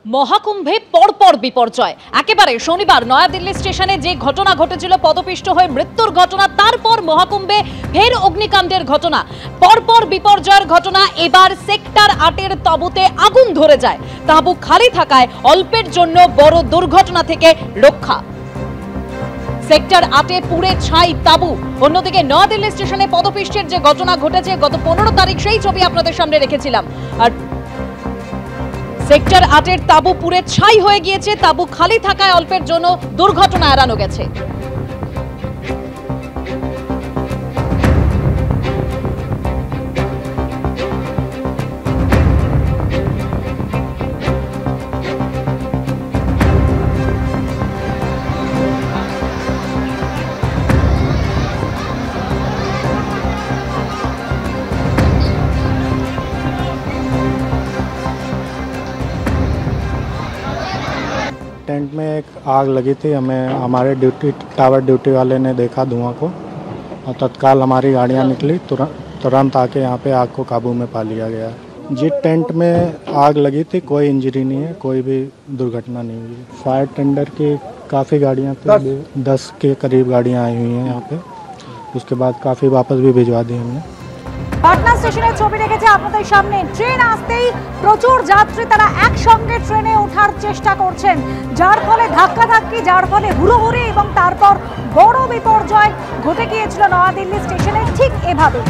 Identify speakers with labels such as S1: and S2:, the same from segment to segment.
S1: মহাকুম্ভে পরপর বিপর্যয়। একেবারে শনিবার নয়াদিল্লি স্টেশনে যে ঘটনা ঘটেছিল, পদপিষ্ট হয়ে মৃত্যুর ঘটনা, তারপর মহাকুম্ভে ফের অগ্নিকাণ্ডের ঘটনা, পরপর বিপর্যয়ের ঘটনা। এবার সেক্টর 8-এর তাঁবুতে আগুন ধরে যায়। তাঁবু খালি থাকায় অল্পের জন্য বড় দুর্ঘটনা থেকে রক্ষা। সেক্টর 8-এ পুড়ে ছাই তাঁবু। অন্যদিকে নয়াদিল্লি স্টেশনে পদপিষ্টের যে ঘটনা ঘটেছে গত 15 তারিখ, সেই ছবি আপনাদের সামনে রেখেছিলাম। আর সেক্টর 8-এর তাঁবু পুড়ে ছাই হয়ে গিয়েছে। তাঁবু খালি থাকায় অল্পের জন্য দুর্ঘটনা এড়ানো গেছে।
S2: टेंट में एक आग लगी थी। हमें हमारे टावर ड्यूटी वाले ने देखा धुआं को और तत्काल हमारी गाड़ियां निकली। तुरंत आके यहाँ पे आग को काबू में पा लिया गया। जी टेंट में आग लगी थी, कोई इंजरी नहीं है, कोई भी दुर्घटना नहीं हुई। फायर टेंडर की काफ़ी गाड़ियाँ थी, 10 के करीब गाड़ियाँ आई हुई हैं यहाँ पे। उसके बाद काफ़ी वापस भी भिजवा दी हमने।
S3: পাটনা স্টেশনের ছবি রেখেছে আপনাদের সামনে। ট্রেন আসতেই প্রচুর যাত্রী তারা একসঙ্গে ট্রেনে ওঠার চেষ্টা করছেন, যার ফলে ধাক্কাধাক্কি, যার ফলে হুড়োহুড়ি এবং তারপর বড় বিপর্যয় ঘটে গিয়েছিল নয়াদিল্লি স্টেশনে ঠিক এভাবে।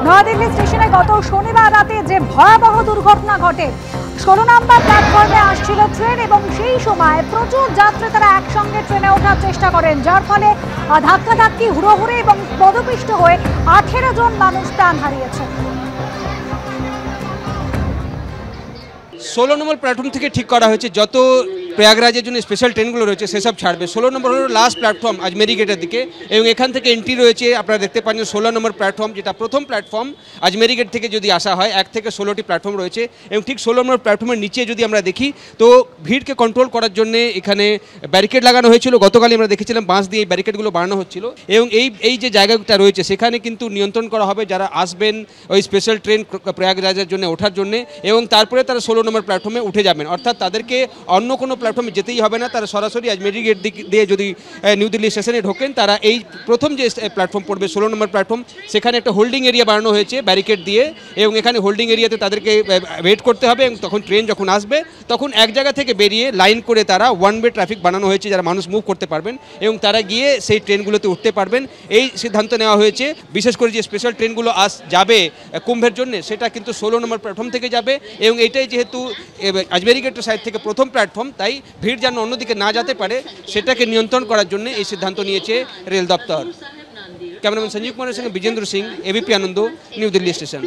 S3: নয়াদিল্লি স্টেশনে গত শনিবার রাতে যে ভয়াবহ দুর্ঘটনা ঘটে, 16 নম্বর প্ল্যাটফর্মে আসছিল ট্রেন এবং সেই সময় প্রচুর যাত্রী তারা একসঙ্গে ট্রেনে ওঠার চেষ্টা করেন, যার ফলে ধাক্কাধাক্কি, হুড়োহুড়ি এবং পদপিষ্ট হয়ে 18 জন মানুষ প্রাণ হারিয়েছে।
S4: 16 নম্বর প্ল্যাটফর্ম থেকে ঠিক করা হয়েছে যত প্রয়াগরাজের জন্য স্পেশাল ট্রেনগুলো রয়েছে সেসব ছাড়বে। 16 নম্বর হলো লাস্ট প্ল্যাটফর্ম আজমেরি গেটের দিকে, এবং এখান থেকে এন্ট্রি রয়েছে। আপনারা দেখতে পাচ্ছেন 16 নম্বর প্ল্যাটফর্ম, যেটা প্রথম প্ল্যাটফর্ম। আজমেরি গেট থেকে যদি আসা হয় 1 থেকে 16টি প্ল্যাটফর্ম রয়েছে, এবং ঠিক 16 নম্বর প্ল্যাটফর্মের নিচে যদি আমরা দেখি তো ভিড়কে কন্ট্রোল করার জন্য এখানে ব্যারিকেড লাগানো হয়েছিল। গতকালই আমরা দেখেছিলাম বাঁশ দিয়ে এই ব্যারিকেডগুলো বানানো হচ্ছিল, এবং এই যে জায়গাটা রয়েছে সেখানে কিন্তু নিয়ন্ত্রণ করা হবে যারা আসবেন ওই স্পেশাল ট্রেন প্রয়াগরাজের জন্য ওঠার জন্য, এবং তারপরে তারা 16 নম্বর প্ল্যাটফর্মে উঠে যাবেন। অর্থাৎ তাদেরকে অন্য কোনো প্ল্যাটফর্মে যেতেই হবে না, তারা সরাসরি আজমেরি গেট দিয়ে যদি নিউ দিল্লি স্টেশনে ঢোকেন, তারা এই প্রথম যে প্ল্যাটফর্ম পড়বে 16 নম্বর প্ল্যাটফর্ম, সেখানে একটা হোল্ডিং এরিয়া বানানো হয়েছে ব্যারিকেড দিয়ে, এবং এখানে হোল্ডিং এরিয়াতে তাদেরকে ওয়েট করতে হবে, এবং তখন ট্রেন যখন আসবে তখন এক জায়গা থেকে বেরিয়ে লাইন করে তারা ওয়ান ওয়ে ট্রাফিক বানানো হয়েছে, যারা মানুষ মুভ করতে পারবেন এবং তারা গিয়ে সেই ট্রেনগুলোতে উঠতে পারবেন। এই সিদ্ধান্ত নেওয়া হয়েছে। বিশেষ করে যে স্পেশাল ট্রেনগুলো যাবে কুম্ভের জন্য, সেটা কিন্তু 16 নম্বর প্ল্যাটফর্ম থেকে যাবে, এবং এটাই যেহেতু আজমেরি গেটের সাইড থেকে প্রথম প্ল্যাটফর্ম, তাই ভিড় যেন অন্যদিকে না যেতে পারে সেটাকে নিয়ন্ত্রণ করার জন্য এই সিদ্ধান্ত নিয়েছে রেল দপ্তর। ক্যামেরাম্যান সঞ্জীব কুমারের সঙ্গে বিজেন্দ্র সিং, এবিপি আনন্দ, নিউ দিল্লি স্টেশন।